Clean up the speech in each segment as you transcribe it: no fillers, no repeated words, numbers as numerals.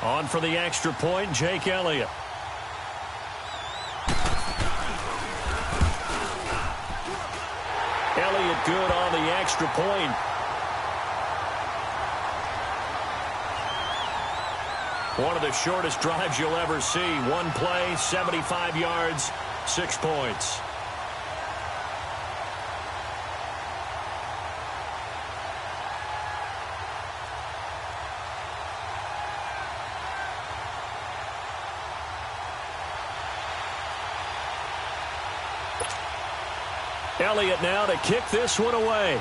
On for the extra point, Jake Elliott. Elliott good on the extra point. One of the shortest drives you'll ever see. One play, 75 yards, 6 points. Elliott now to kick this one away.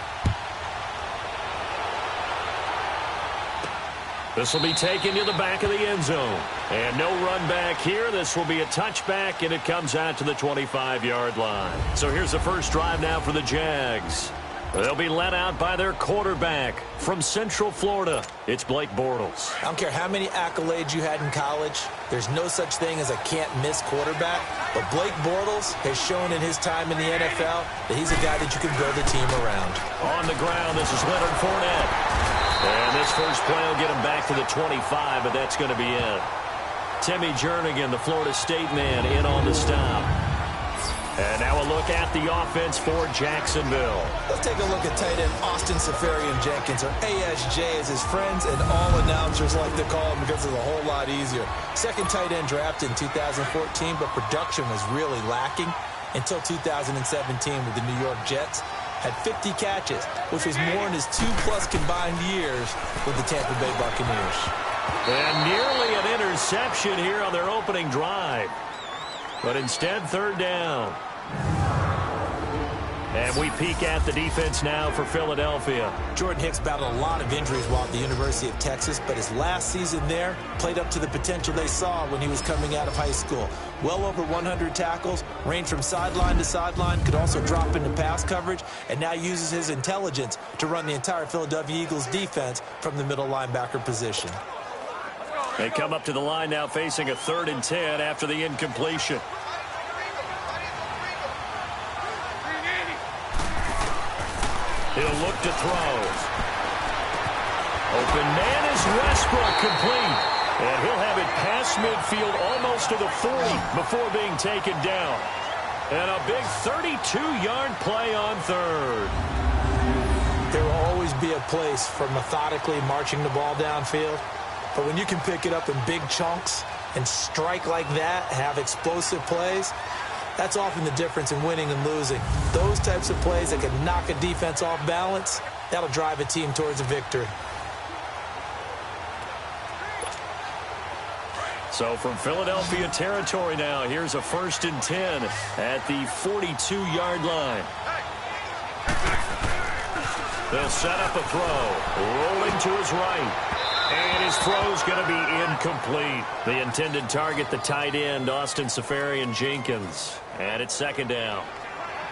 This will be taken to the back of the end zone. And no run back here. This will be a touchback, and it comes out to the 25-yard line. So here's the first drive now for the Jags. They'll be led out by their quarterback from Central Florida. It's Blake Bortles. I don't care how many accolades you had in college. There's no such thing as a can't-miss quarterback. But Blake Bortles has shown in his time in the NFL that he's a guy that you can build a team around. On the ground, this is Leonard Fournette. And this first play will get him back to the 25, but that's going to be it. Timmy Jernigan, the Florida State man, in on the stop. And now a look at the offense for Jacksonville. Let's take a look at tight end Austin Seferian-Jenkins, or ASJ as his friends and all announcers like to call him because it's a whole lot easier. Second tight end drafted in 2014, but production was really lacking until 2017 with the New York Jets. Had 50 catches, which was more in his 2+ combined years with the Tampa Bay Buccaneers. And nearly an interception here on their opening drive. But instead, third down. And we peek at the defense now for Philadelphia. Jordan Hicks battled a lot of injuries while at the University of Texas, but his last season there played up to the potential they saw when he was coming out of high school. Well over 100 tackles, ranged from sideline to sideline, could also drop into pass coverage, and now uses his intelligence to run the entire Philadelphia Eagles defense from the middle linebacker position. They come up to the line now facing a 3rd and 10 after the incompletion. He'll look to throw. Open man is Westbrook, complete. And he'll have it past midfield almost to the 40 before being taken down. And a big 32-yard play on third. There will always be a place for methodically marching the ball downfield. But when you can pick it up in big chunks and strike like that, have explosive plays, that's often the difference in winning and losing. Those types of plays that can knock a defense off balance, that'll drive a team towards a victory. So from Philadelphia territory now, here's a 1st and 10 at the 42-yard line. They'll set up a throw, rolling to his right. And his throw's going to be incomplete. The intended target, the tight end, Austin Seferian-Jenkins. And it's 2nd down.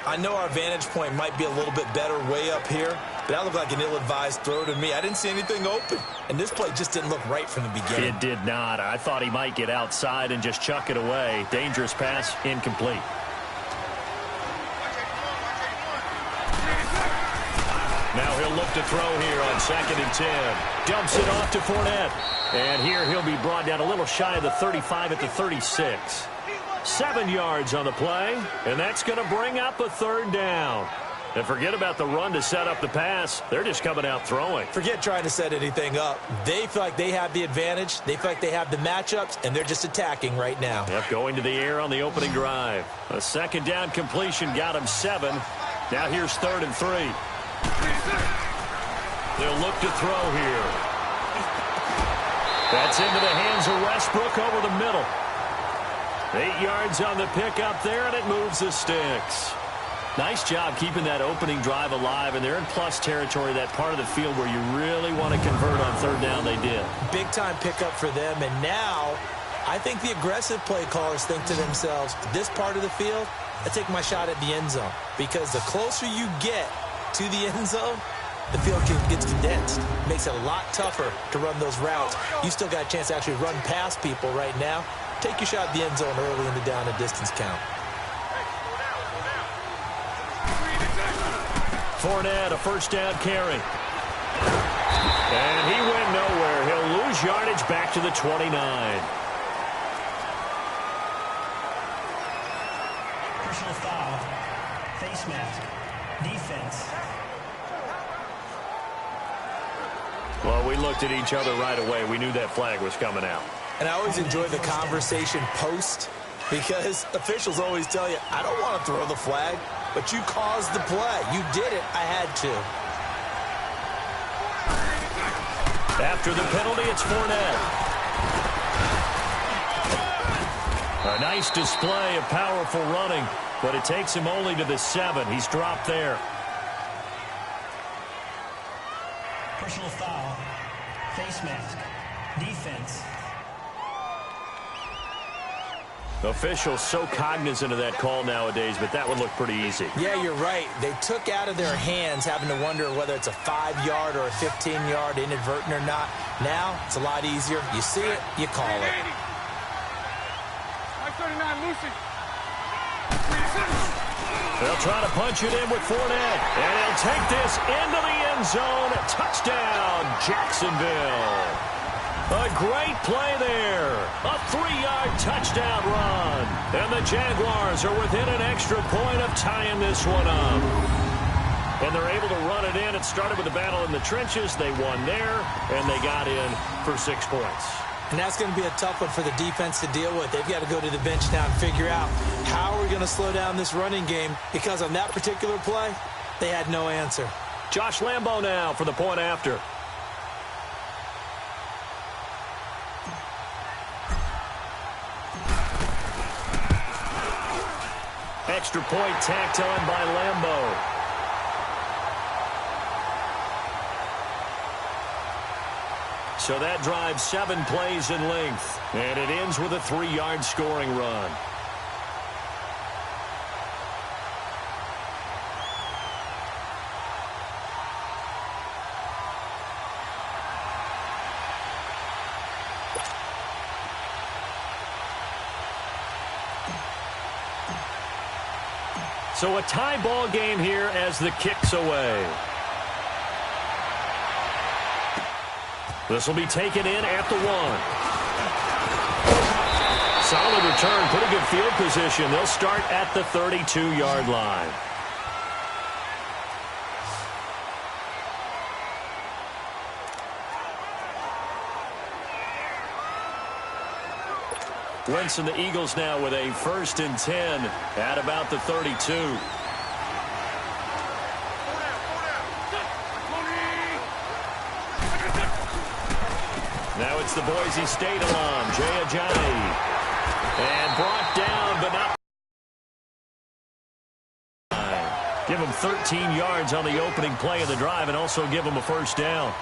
I know our vantage point might be a little bit better way up here, but that looked like an ill-advised throw to me. I didn't see anything open. And this play just didn't look right from the beginning. It did not. I thought he might get outside and just chuck it away. Dangerous pass, incomplete. Now he'll look to throw here on 2nd and 10. Dumps it off to Fournette. And here he'll be brought down a little shy of the 35 at the 36. 7 yards on the play, and that's going to bring up a 3rd down. And forget about the run to set up the pass. They're just coming out throwing. Forget trying to set anything up. They feel like they have the advantage. They feel like they have the matchups, and they're just attacking right now. Yep, going to the air on the opening drive. A 2nd down completion got him 7. Now here's 3rd and 3. They'll look to throw here. That's into the hands of Westbrook over the middle. 8 yards on the pickup there, and it moves the sticks. Nice job keeping that opening drive alive, and they're in plus territory, that part of the field where you really want to convert on 3rd down. They did. Big-time pickup for them, and now I think the aggressive play callers think to themselves, this part of the field, I take my shot at the end zone, because the closer you get to the end zone, the field gets condensed. It makes it a lot tougher to run those routes. You still got a chance to actually run past people right now. Take your shot at the end zone early in the down and distance count. Fournette, a 1st down carry. And he went nowhere. He'll lose yardage back to the 29. Personal foul. Face mask. Defense. Well, we looked at each other right away. We knew that flag was coming out. And I always enjoy the conversation post because officials always tell you, I don't want to throw the flag, but you caused the play. You did it. I had to. After the penalty, it's Fournette. A nice display of powerful running, but it takes him only to the 7. He's dropped there. Personal foul. Face mask. Defense. Officials so cognizant of that call nowadays, but that would look pretty easy. Yeah, you're right. They took out of their hands having to wonder whether it's a 5-yard or a 15-yard inadvertent or not. Now, it's a lot easier. You see it, you call it. They'll try to punch it in with Fournette, and he'll take this into the end zone. Touchdown, Jacksonville. A great play there. A 3-yard touchdown run. And the Jaguars are within an extra point of tying this one up. And they're able to run it in. It started with a battle in the trenches. They won there, and they got in for 6 points. And that's going to be a tough one for the defense to deal with. They've got to go to the bench now and figure out how are we going to slow down this running game, because on that particular play, they had no answer. Josh Lambo now for the point after. Extra point tacked on by Lambo. So that drives 7 plays in length, and it ends with a 3-yard scoring run. So a tie ball game here as the kick's away. This will be taken in at the 1. Solid return, pretty good field position. They'll start at the 32-yard line. Wentz and the Eagles now with a 1st and 10 at about the 32. Now it's the Boise State alum, Jay Ajani. And brought down, but not. Give him 13 yards on the opening play of the drive and also give him a 1st down.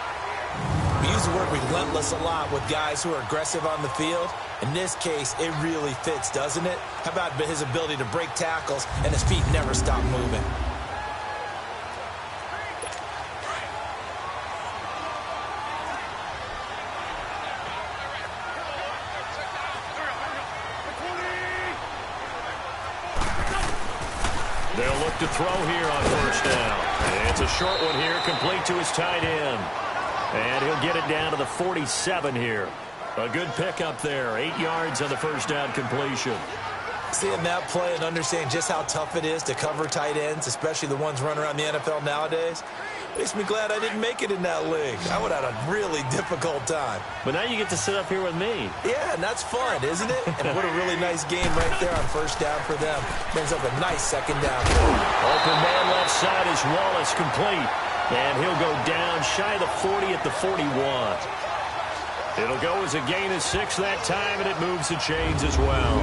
We use the word relentless a lot with guys who are aggressive on the field. In this case, it really fits, doesn't it? How about his ability to break tackles and his feet never stop moving? They'll look to throw here on 1st down. It's a short one here, complete to his tight end. And he'll get it down to the 47 here. A good pickup there. 8 yards on the 1st down completion. Seeing that play and understanding just how tough it is to cover tight ends, especially the ones running around the NFL nowadays, makes me glad I didn't make it in that league. I would have had a really difficult time. But now you get to sit up here with me. Yeah, and that's fun, isn't it? And what a really nice game right there on 1st down for them. Brings up a nice 2nd down. Open man left side is Wallace, complete. And he'll go down shy of the 40 at the 41. It'll go as a gain of 6 that time, and it moves the chains as well.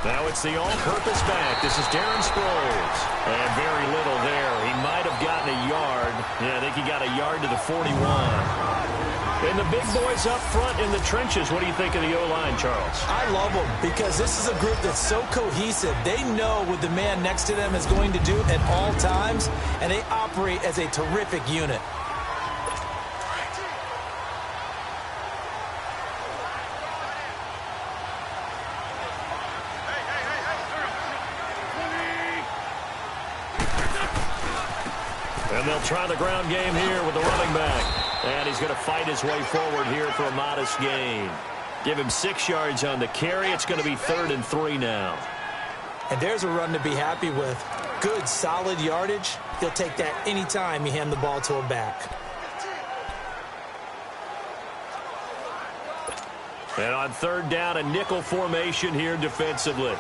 Now it's the all-purpose back. This is Darren Sproles. And very little there. He might have gotten a yard. Yeah, I think he got a yard to the 41. And the big boys up front in the trenches, what do you think of the O-line, Charles? I love them because this is a group that's so cohesive. They know what the man next to them is going to do at all times, and they operate as a terrific unit. And they'll try the ground game here with the running back. And he's going to fight his way forward here for a modest gain. Give him 6 yards on the carry. It's going to be 3rd and 3 now. And there's a run to be happy with. Good, solid yardage. He'll take that anytime you hand the ball to him back. And on 3rd down, a nickel formation here defensively.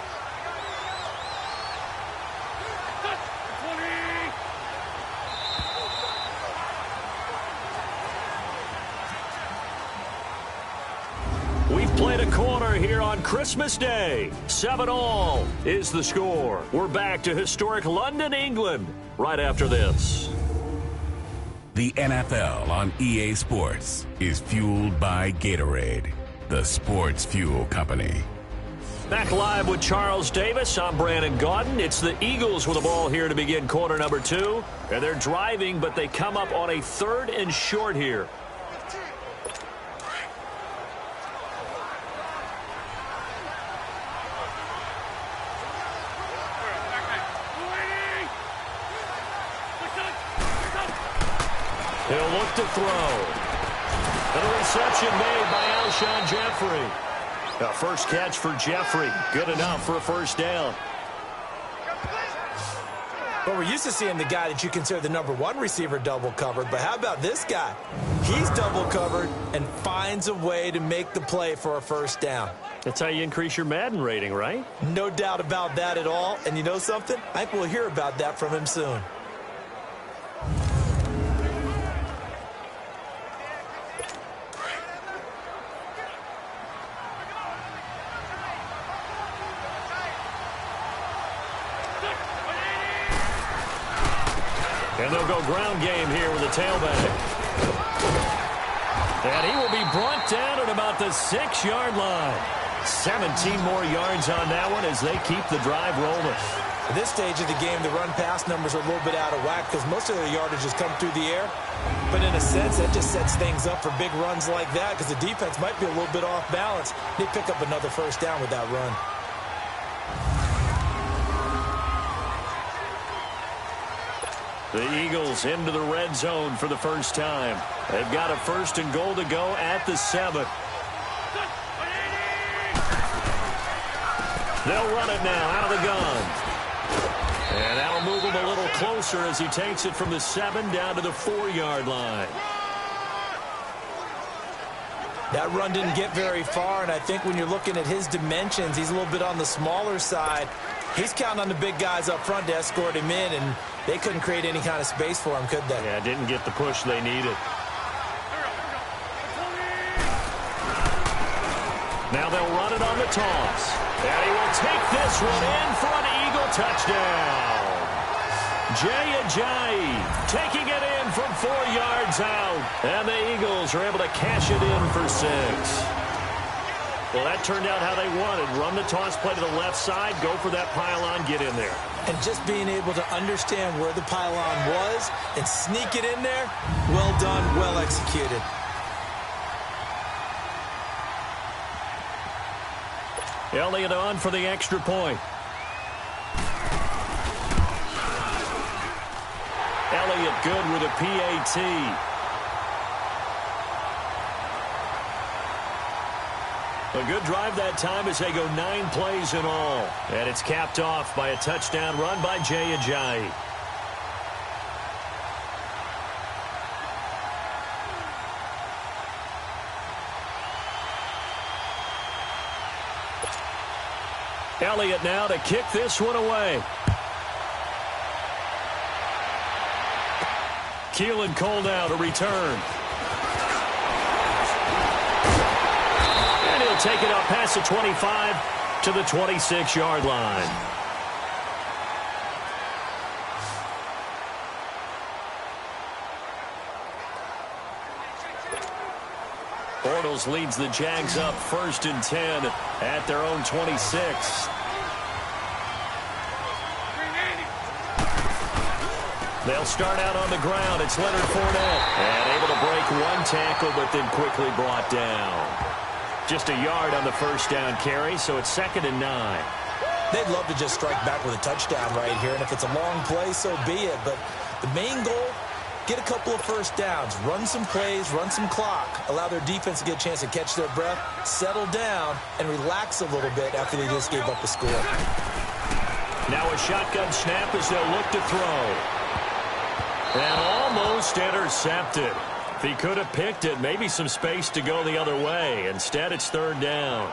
Played a corner here on Christmas Day. 7-all is the score. We're back to historic London, England, right after this. The NFL on EA Sports is fueled by Gatorade, the sports fuel company. Back live with Charles Davis. I'm Brandon Gaudin. It's the Eagles with the ball here to begin quarter number 2. And they're driving, but they come up on a 3rd and short here. He'll look to throw. And a reception made by Alshon Jeffrey. A first catch for Jeffrey. Good enough for a first down. Well, we're used to seeing the guy that you consider the #1 receiver double covered. But how about this guy? He's double covered and finds a way to make the play for a first down. That's how you increase your Madden rating, right? No doubt about that at all. And you know something? I think we'll hear about that from him soon. And they'll go ground game here with a tailback. And he will be brought down at about the 6-yard line. 17 more yards on that one as they keep the drive rolling. At this stage of the game, the run-pass numbers are a little bit out of whack because most of their yardage has come through the air. But in a sense, that just sets things up for big runs like that because the defense might be a little bit off balance. They pick up another first down with that run. The Eagles into the red zone for the first time. They've got a 1st and goal to go at the 7. They'll run it now out of the gun. And that'll move him a little closer as he takes it from the 7 down to the 4-yard line. That run didn't get very far, and I think when you're looking at his dimensions, he's a little bit on the smaller side. He's counting on the big guys up front to escort him in, and they couldn't create any kind of space for him, could they? Yeah, didn't get the push they needed. Now they'll run it on the toss. And he will take this one in for an Eagle touchdown. Jay Ajayi taking it in from 4 yards out. And the Eagles are able to cash it in for 6. Well, that turned out how they wanted. Run the toss play to the left side, go for that pylon, get in there. And just being able to understand where the pylon was and sneak it in there, well done, well executed. Elliott on for the extra point. Elliott good with a PAT. A good drive that time as they go 9 plays in all. And it's capped off by a touchdown run by Jay Ajayi. Elliott now to kick this one away. Keelan Cole now to return. And he'll take it up past the 25 to the 26-yard line. Eagles leads the Jags up 1st and 10 at their own 26. They'll start out on the ground. It's Leonard Fournette. And able to break one tackle, but then quickly brought down. Just a yard on the first down carry, so it's 2nd and 9. They'd love to just strike back with a touchdown right here, and if it's a long play, so be it. But the main goal, get a couple of first downs, run some plays, run some clock, allow their defense to get a chance to catch their breath, settle down, and relax a little bit after they just gave up a score. Now a shotgun snap as they'll look to throw. And almost intercepted. If he could have picked it, maybe some space to go the other way. Instead, it's 3rd down.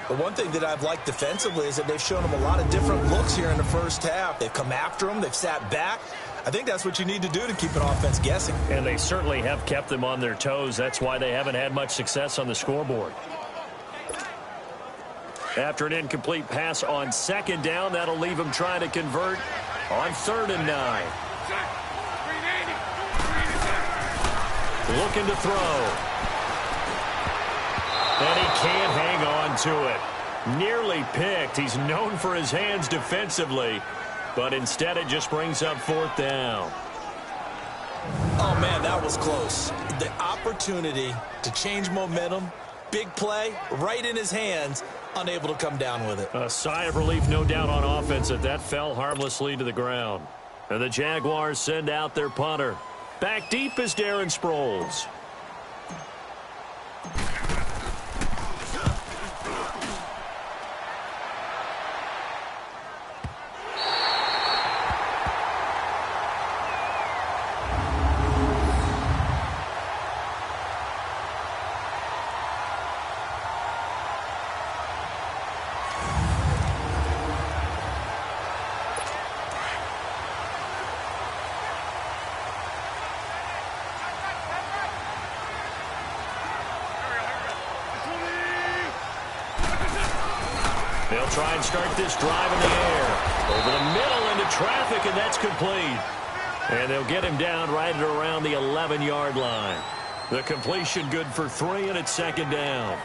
The one thing that I've liked defensively is that they've shown him a lot of different looks here in the first half. They've come after him. They've sat back. I think that's what you need to do to keep an offense guessing. And they certainly have kept them on their toes. That's why they haven't had much success on the scoreboard. After an incomplete pass on 2nd down, that'll leave them trying to convert on 3rd and 9. Looking to throw. And he can't hang on to it. Nearly picked. He's known for his hands defensively, but instead it just brings up 4th down. Oh, man, that was close. The opportunity to change momentum, big play, right in his hands, unable to come down with it. A sigh of relief, no doubt, on offense that that fell harmlessly to the ground. And the Jaguars send out their punter. Back deep is Darren Sproles. They'll try and start this drive in the air. Over the middle into traffic, and that's complete. And they'll get him down right at around the 11-yard line. The completion good for 3, and it's 2nd down.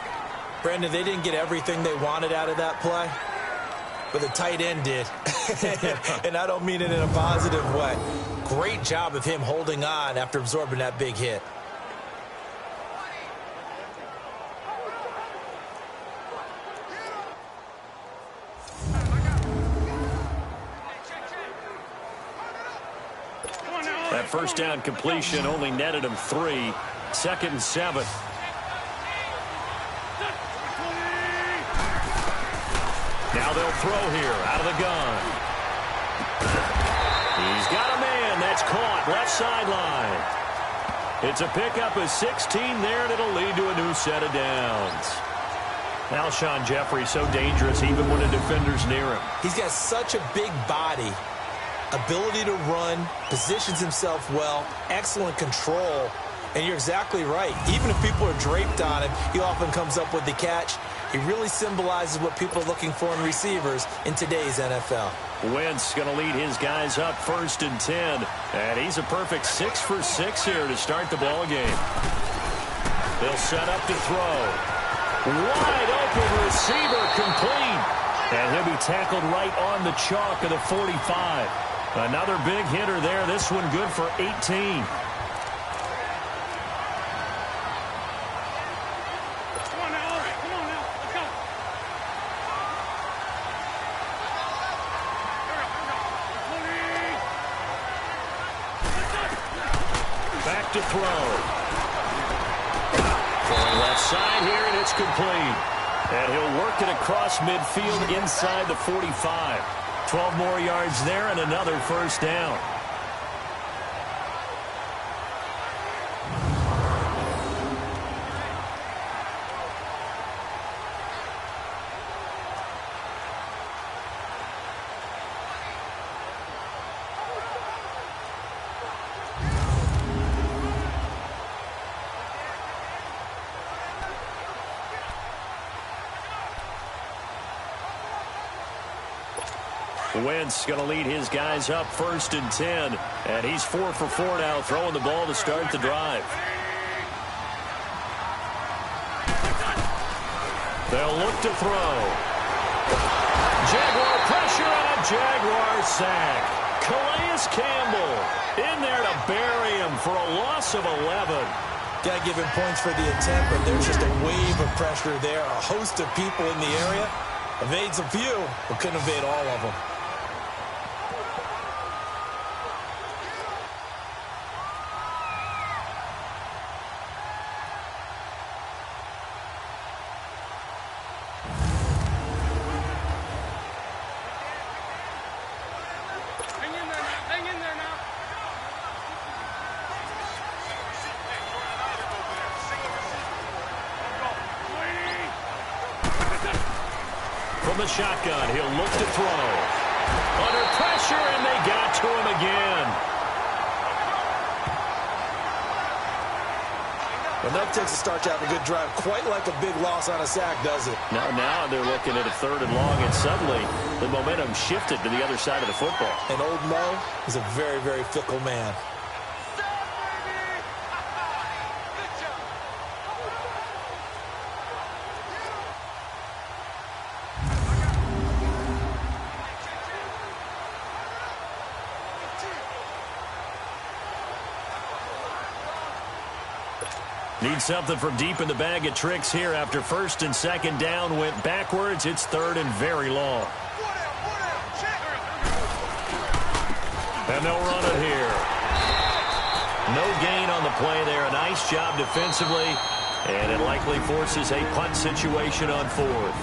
Brandon, they didn't get everything they wanted out of that play, but the tight end did. And I don't mean it in a positive way. Great job of him holding on after absorbing that big hit. That first down completion only netted him 3. 2nd and 7. Now they'll throw here out of the gun. He's got a man. That's caught left sideline. It's a pickup of 16 there, and it'll lead to a new set of downs. Alshon Jeffrey so dangerous even when a defender's near him. He's got such a big body. Ability to run, positions himself well, excellent control, and you're exactly right. Even if people are draped on him, he often comes up with the catch. He really symbolizes what people are looking for in receivers in today's NFL. Wentz going to lead his guys up 1st and 10, and he's a perfect 6 for 6 here to start the ball game. They'll set up to throw. Wide open receiver, complete, and he'll be tackled right on the chalk of the 45. Another big hitter there. This one good for 18. Back to throw. Going left side here, and it's complete. And he'll work it across midfield inside the 45. 12 more yards there and another first down. Wentz going to lead his guys up 1st and 10. And he's 4 for 4 now, throwing the ball to start the drive. They'll look to throw. Jaguar pressure and a Jaguar sack. Calais Campbell in there to bury him for a loss of 11. Got to give him points for the attempt, but there's just a wave of pressure there. A host of people in the area. Evades a few, but couldn't evade all of them. From the shotgun, he'll look to throw. Under pressure, and they got to him again. Enough takes to start to have a good drive. Quite like a big loss on a sack, does it? Now they're looking at a 3rd and long, and suddenly the momentum shifted to the other side of the football. And old Mo is a very, very fickle man. Need something from deep in the bag of tricks here after 1st and 2nd down went backwards. It's 3rd and very long. And they'll run it here. No gain on the play there. A nice job defensively. And it likely forces a punt situation on 4th.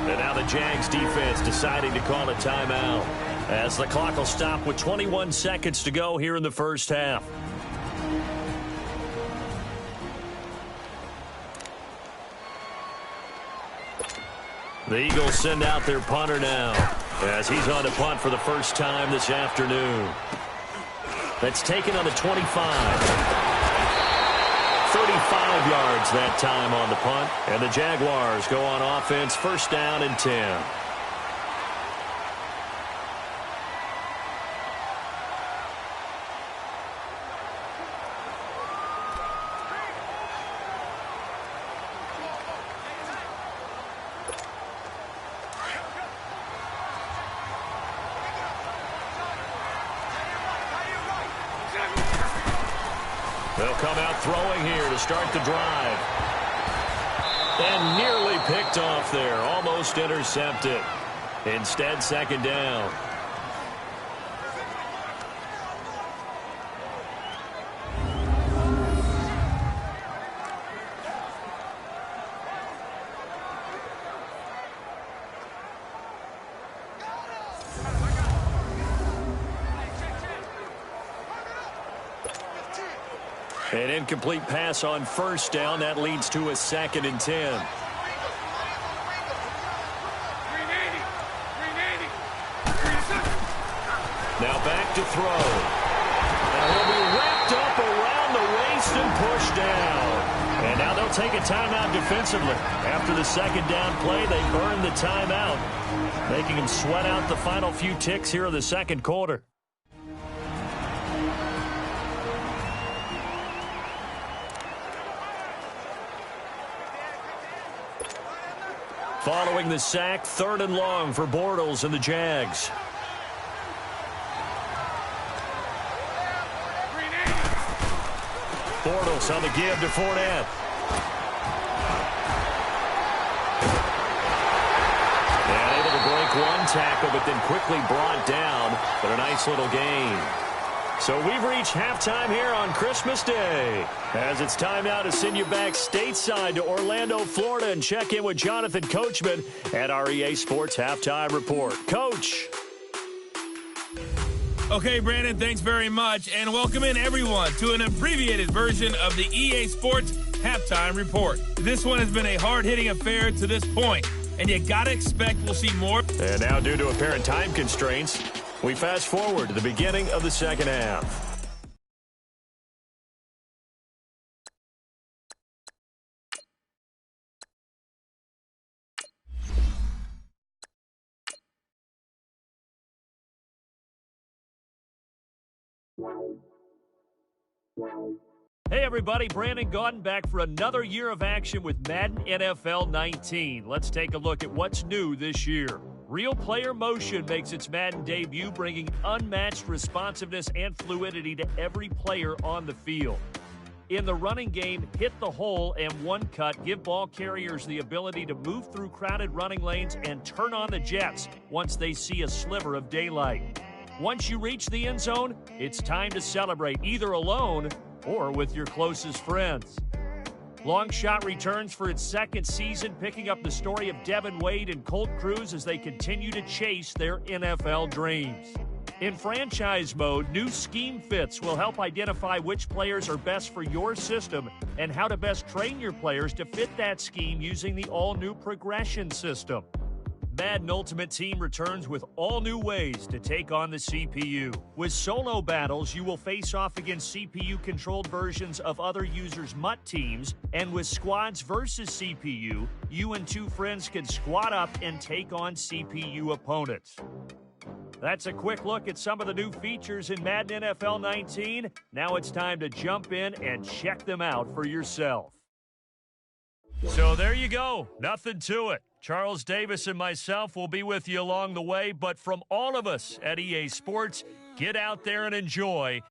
And now the Jags defense deciding to call a timeout as the clock will stop with 21 seconds to go here in the first half. The Eagles send out their punter now as he's on to punt for the first time this afternoon. That's taken on the 25. 35 yards that time on the punt. And the Jaguars go on offense, 1st down and 10. They'll come out throwing here to start the drive. And nearly picked off there. Almost intercepted. Instead, 2nd down. An incomplete pass on 1st down. That leads to a 2nd and 10. Now back to throw. And he'll be wrapped up around the waist and pushed down. And now they'll take a timeout defensively. After the 2nd down play, they burn the timeout, making him sweat out the final few ticks here of the 2nd quarter. Following the sack, 3rd and long for Bortles and the Jags. Bortles on the give to Fournette. And able to break one tackle, but then quickly brought down. But a nice little gain. So we've reached halftime here on Christmas Day, as it's time now to send you back stateside to Orlando, Florida, and check in with Jonathan Coachman at our EA Sports Halftime Report. Coach. Okay, Brandon, thanks very much, and welcome in everyone to an abbreviated version of the EA Sports Halftime Report. This one has been a hard-hitting affair to this point, and you gotta expect we'll see more. And now, due to apparent time constraints, we fast forward to the beginning of the 2nd half. Hey everybody, Brandon Gaudin back for another year of action with Madden NFL 19. Let's take a look at what's new this year. Real player motion makes its Madden debut, bringing unmatched responsiveness and fluidity to every player on the field. In the running game, hit the hole and one cut give ball carriers the ability to move through crowded running lanes and turn on the jets once they see a sliver of daylight. Once you reach the end zone, it's time to celebrate either alone or with your closest friends. Long Shot returns for its second season, picking up the story of Devin Wade and Colt Cruz as they continue to chase their NFL dreams. In franchise mode, new scheme fits will help identify which players are best for your system and how to best train your players to fit that scheme using the all-new progression system. Madden Ultimate Team returns with all new ways to take on the CPU. With solo battles, you will face off against CPU-controlled versions of other users' MUT teams, and with squads versus CPU, you and two friends can squad up and take on CPU opponents. That's a quick look at some of the new features in Madden NFL 19. Now it's time to jump in and check them out for yourself. So there you go. Nothing to it. Charles Davis and myself will be with you along the way, but from all of us at EA Sports, get out there and enjoy